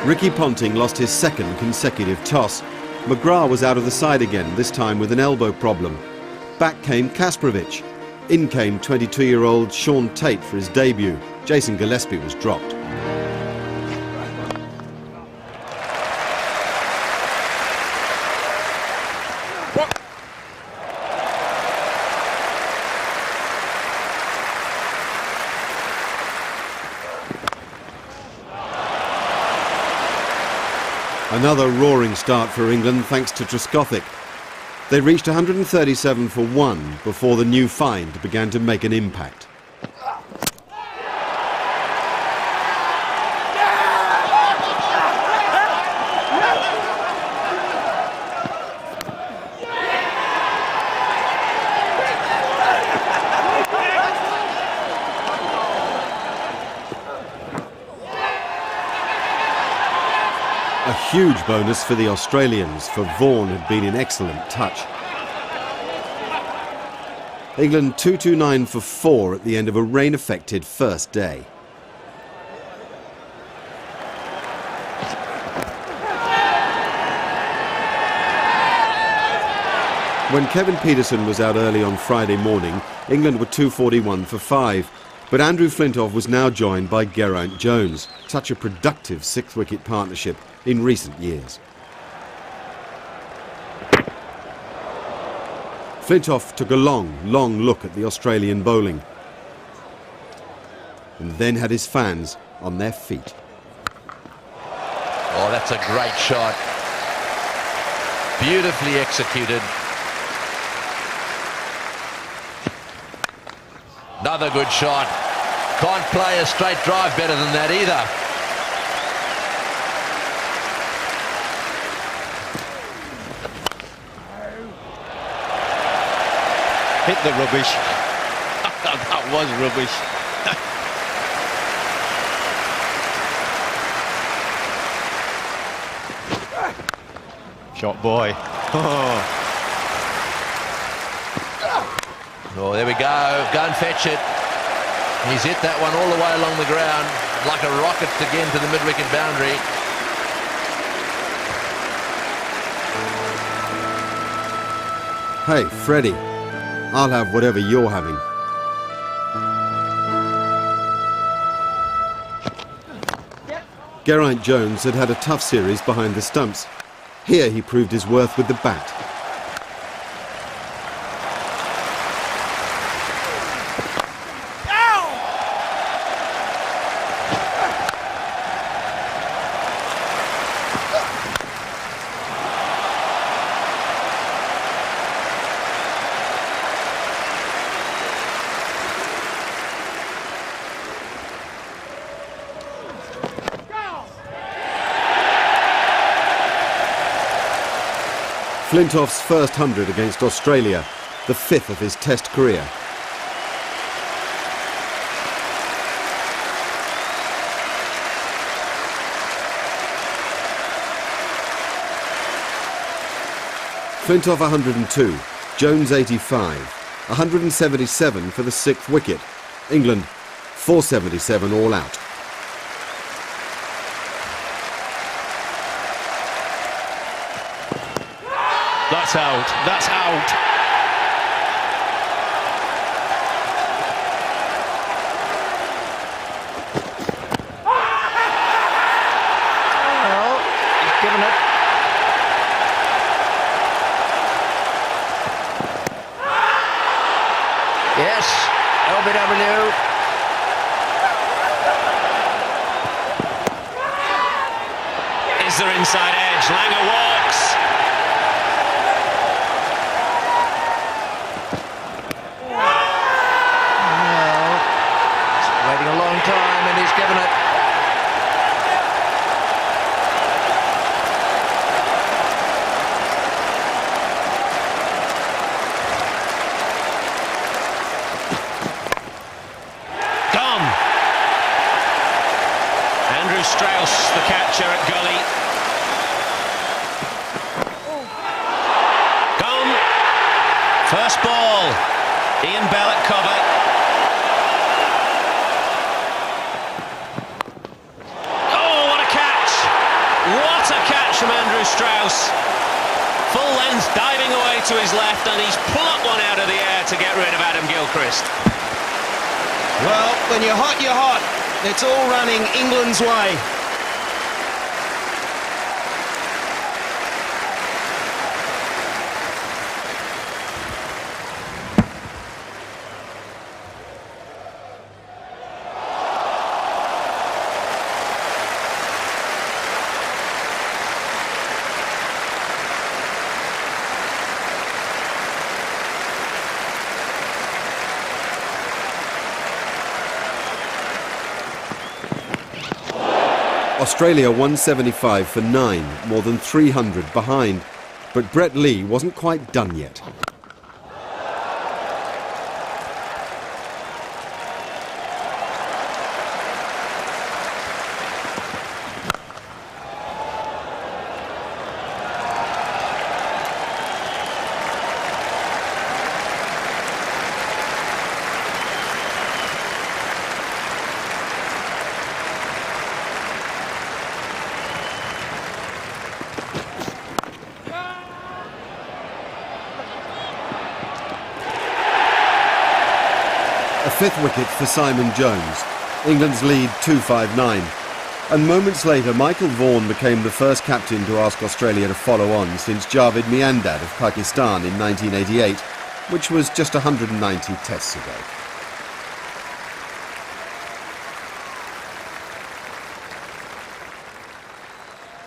Ricky Ponting lost his second consecutive toss. McGrath was out of the side again, this time with an elbow problem. Back came Kasparovich. In came 22-year-old Sean Tate for his debut. Jason Gillespie was dropped. Another roaring start for England thanks to Trescothick. They reached 137 for 1 before the new find began to make an impact. A huge bonus for the Australians, for Vaughan had been in excellent touch. England 229 for 4 at the end of a rain-affected first day. When Kevin Peterson was out early on Friday morning, England were 241 for 5. But Andrew Flintoff was now joined by Geraint Jones, such a productive sixth-wicket partnership in recent years. Flintoff took a long look at the Australian bowling and then had his fans on their feet. Oh, that's a great shot. Beautifully executed. Another good shot. Can't play a straight drive better than that either. Hit the rubbish. That was rubbish. Shot boy. Oh, there we go. Go and fetch it. He's hit that one all the way along the ground, like a rocket again to the mid-wicket boundary. Hey, Freddie, I'll have whatever you're having. Geraint Jones had had a tough series behind the stumps. Here he proved his worth with the bat. Flintoff's first 100 against Australia, the 5th of his Test career. Flintoff 102, Jones 85, 177 for the 6th wicket. England 477 all out. That's out. That's out. Well, he's given it. Yes, LBW. Is there inside edge? Langer walks. Waiting a long time and he's given it. Gone. Andrew Strauss, the catcher at Gully. Gone. First ball. Ian Bell at cover. close. Full length, diving away to his left, and he's plucked one out of the air to get rid of Adam Gilchrist. Well, when you're hot, you're hot. It's all running England's way. Australia 175 for 9, more than 300 behind. But Brett Lee wasn't quite done yet. A fifth wicket for Simon Jones. England's lead 2-5-9. And moments later, Michael Vaughan became the first captain to ask Australia to follow on since Javed Miandad of Pakistan in 1988, which was just 190 tests ago.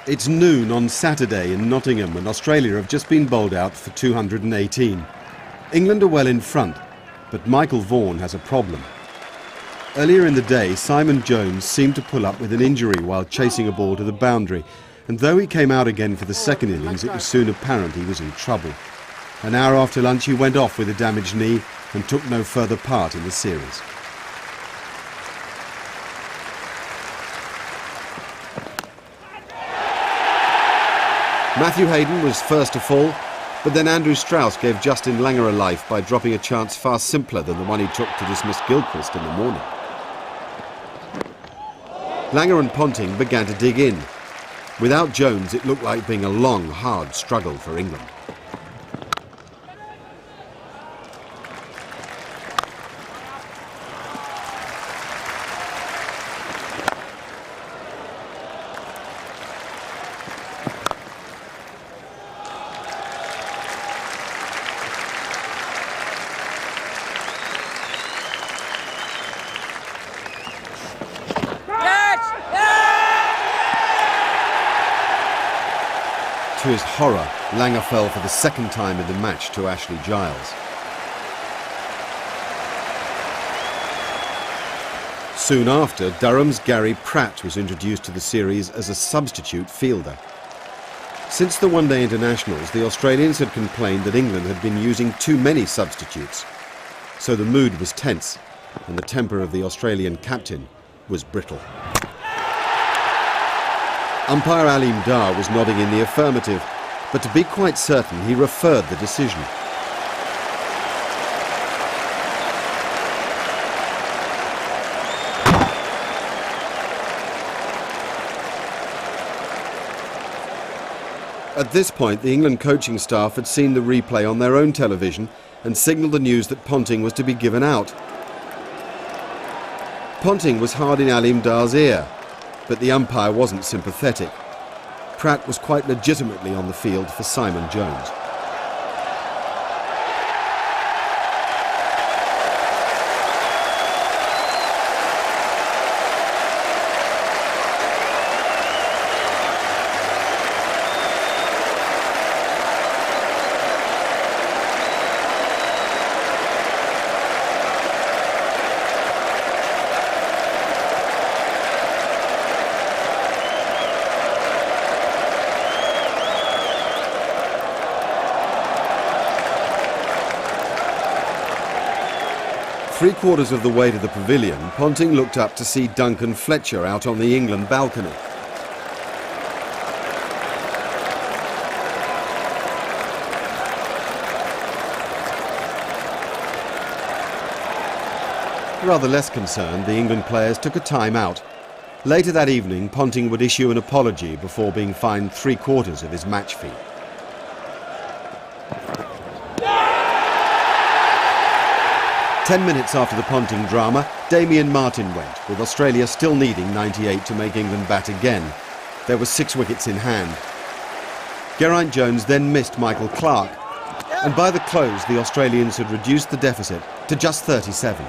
It's noon on Saturday in Nottingham and Australia have just been bowled out for 218. England are well in front, but Michael Vaughan has a problem. Earlier in the day, Simon Jones seemed to pull up with an injury while chasing a ball to the boundary, and though he came out again for the second innings, it was soon apparent he was in trouble. An hour after lunch, he went off with a damaged knee and took no further part in the series. Matthew Hayden was first to fall, but then Andrew Strauss gave Justin Langer a life by dropping a chance far simpler than the one he took to dismiss Gilchrist in the morning. Langer and Ponting began to dig in. Without Jones, it looked like being a long, hard struggle for England. To his horror, Langer fell for the second time in the match to Ashley Giles. Soon after, Durham's Gary Pratt was introduced to the series as a substitute fielder. Since the one-day internationals, the Australians had complained that England had been using too many substitutes. So the mood was tense, and the temper of the Australian captain was brittle. Umpire Aleem Dar was nodding in the affirmative, but to be quite certain, he referred the decision. At this point, the England coaching staff had seen the replay on their own television and signalled the news that Ponting was to be given out. Ponting was hard in Aleem Dar's ear, but the umpire wasn't sympathetic. Pratt was quite legitimately on the field for Simon Jones. Three-quarters of the way to the pavilion, Ponting looked up to see Duncan Fletcher out on the England balcony. Rather less concerned, the England players took a time out. Later that evening, Ponting would issue an apology before being fined 3/4 of his match fee. Ten minutes after the Ponting drama, Damien Martyn went, with Australia still needing 98 to make England bat again. There were 6 wickets in hand. Geraint Jones then missed Michael Clarke, and by the close the Australians had reduced the deficit to just 37.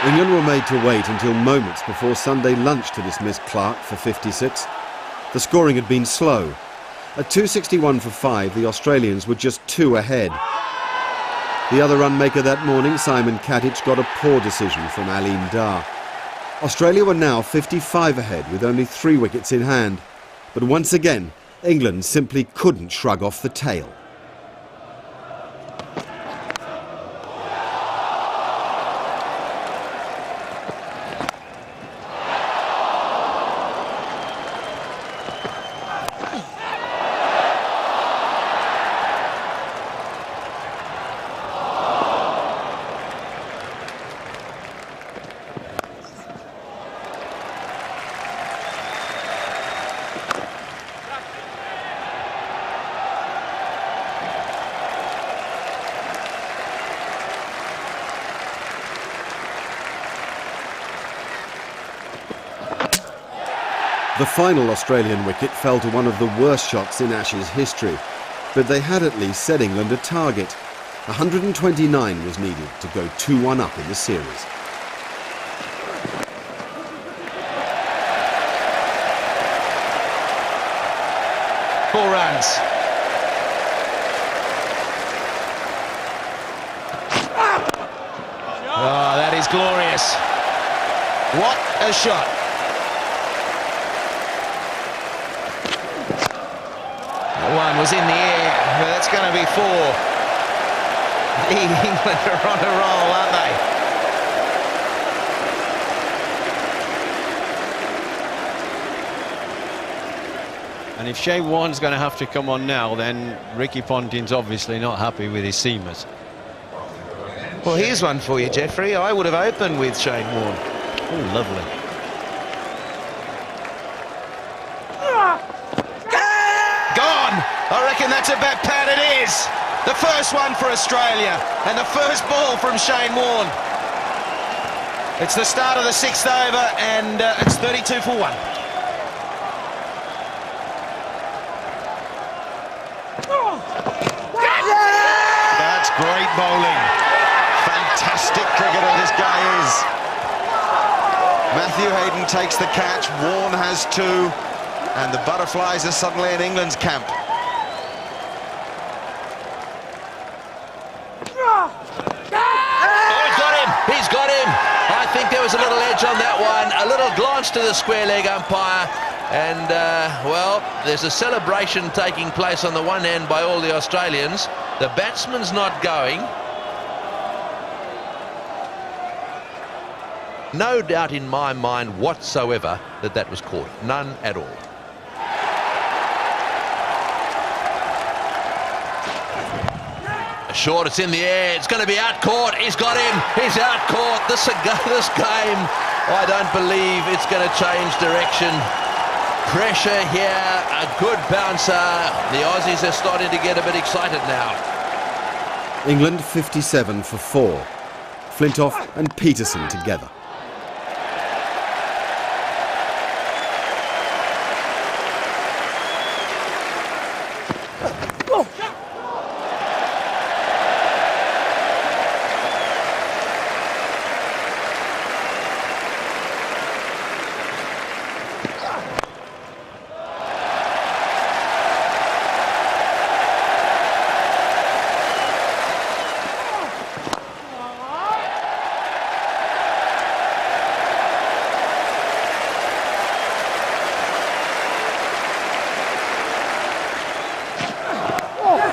England were made to wait until moments before Sunday lunch to dismiss Clarke for 56. The scoring had been slow. At 261 for 5, the Australians were just 2 ahead. The other run maker that morning, Simon Katic, got a poor decision from Aleem Dar. Australia were now 55 ahead with only 3 wickets in hand. But once again, England simply couldn't shrug off the tail. The final Australian wicket fell to one of the worst shots in Ashes history, but they had at least set England a target. 129 was needed to go 2-1 up in the series. Four runs. Oh, that is glorious. What a shot. One was in the air, but that's going to be 4. England are on a roll, aren't they? And if Shane Warne's going to have to come on now, then Ricky Ponting's obviously not happy with his seamers. Well, here's one for you, Jeffrey. I would have opened with Shane Warne. Oh, lovely. I reckon that's about pat it is. The first one for Australia and the first ball from Shane Warne. It's the start of the 6th over and it's 32 for 1. That's great bowling. Fantastic cricketer this guy is. Matthew Hayden takes the catch, Warne has 2, and the butterflies are suddenly in England's camp. He's got him. I think there was a little edge on that one. A little glance to the square leg umpire. And, well, there's a celebration taking place on the one hand by all the Australians. The batsman's not going. No doubt in my mind whatsoever that that was caught. None at all. Short, it's in the air, it's going to be out-caught, he's got him, he's out-caught. This game, I don't believe it's going to change direction. Pressure here, a good bouncer. The Aussies are starting to get a bit excited now. England 57 for 4. Flintoff and Peterson together.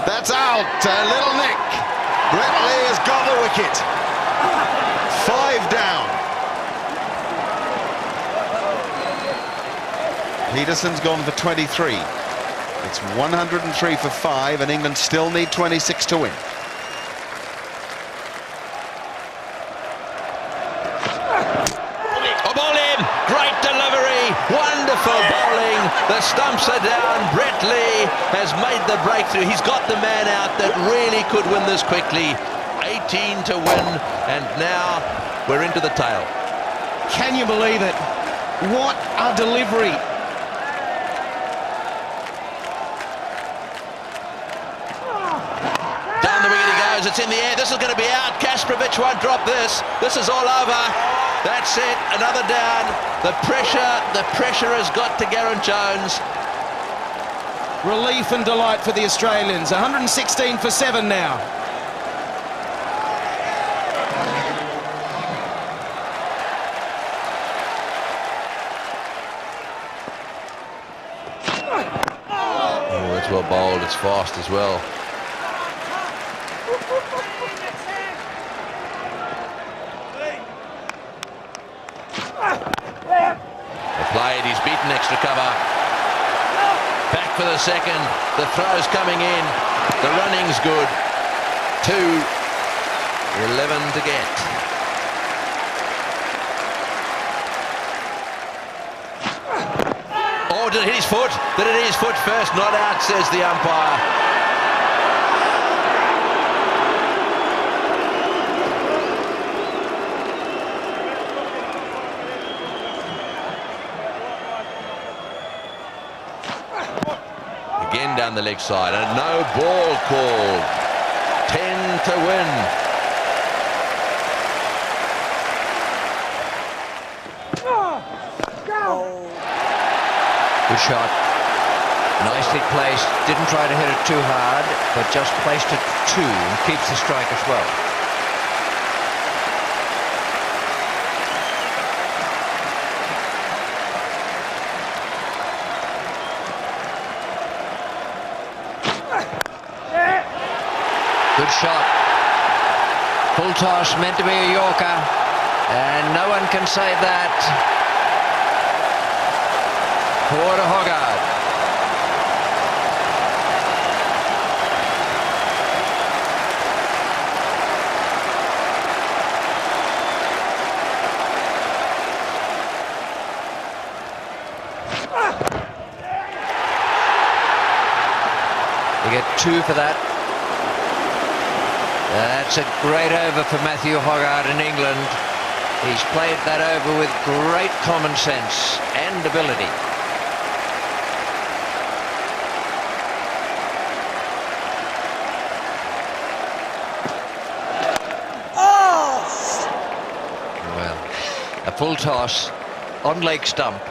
That's out, little Nick. Brett Lee has got the wicket. 5 down. Peterson's gone for 23. It's 103 for 5, and England still need 26 to win. A ball in, great delivery, wonderful bowling. The stumps are down. Brett Lee has made the breakthrough. He's got the man out that really could win this quickly. 18 to win, and now we're into the tail. Can you believe it? What a delivery. Down the wicket he goes, it's in the air, this is going to be out. Kasparovich won't drop this. This is all over. That's it, another down. The pressure has got to Gareth Jones. Relief and delight for the Australians. 116 for 7 now. Oh, that's well bowled, it's fast as well. Played, he's beaten extra cover. Back for the second. The throw's coming in. The running's good. 2-11 to get. Oh, did it hit his foot? Did it hit his foot first? Not out, says the umpire. Again down the leg side, and no ball called. 10 to win. Good shot. Nicely placed. Didn't try to hit it too hard, but just placed it 2 and keeps the strike as well. Good shot. Full toss, meant to be a Yorker, and no one can save that. Toward Hoggard. You get 2 for that. That's a great over for Matthew Hoggard in England. He's played that over with great common sense and ability. Well, a full toss on leg stump,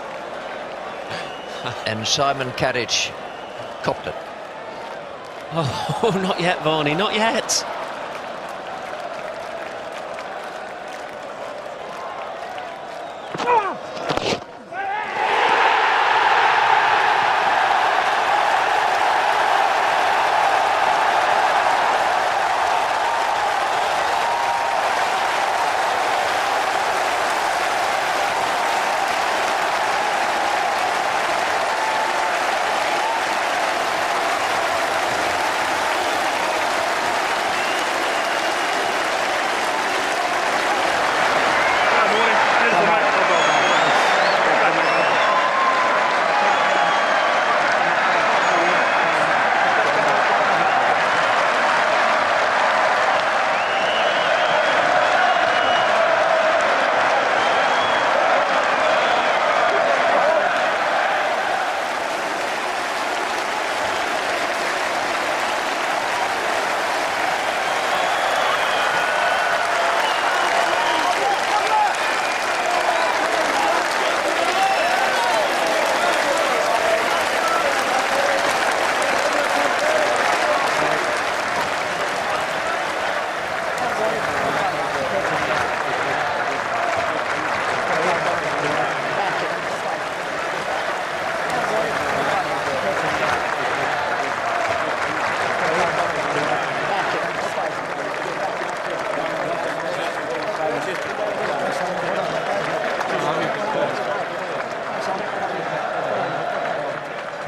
and Simon Kadich copped it. Oh, not yet, Varney, not yet.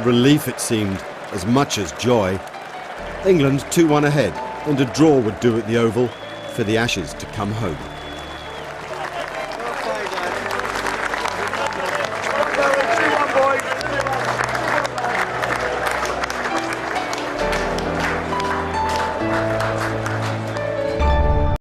Relief, it seemed, as much as joy. England 2-1 ahead, and a draw would do at the Oval for the Ashes to come home.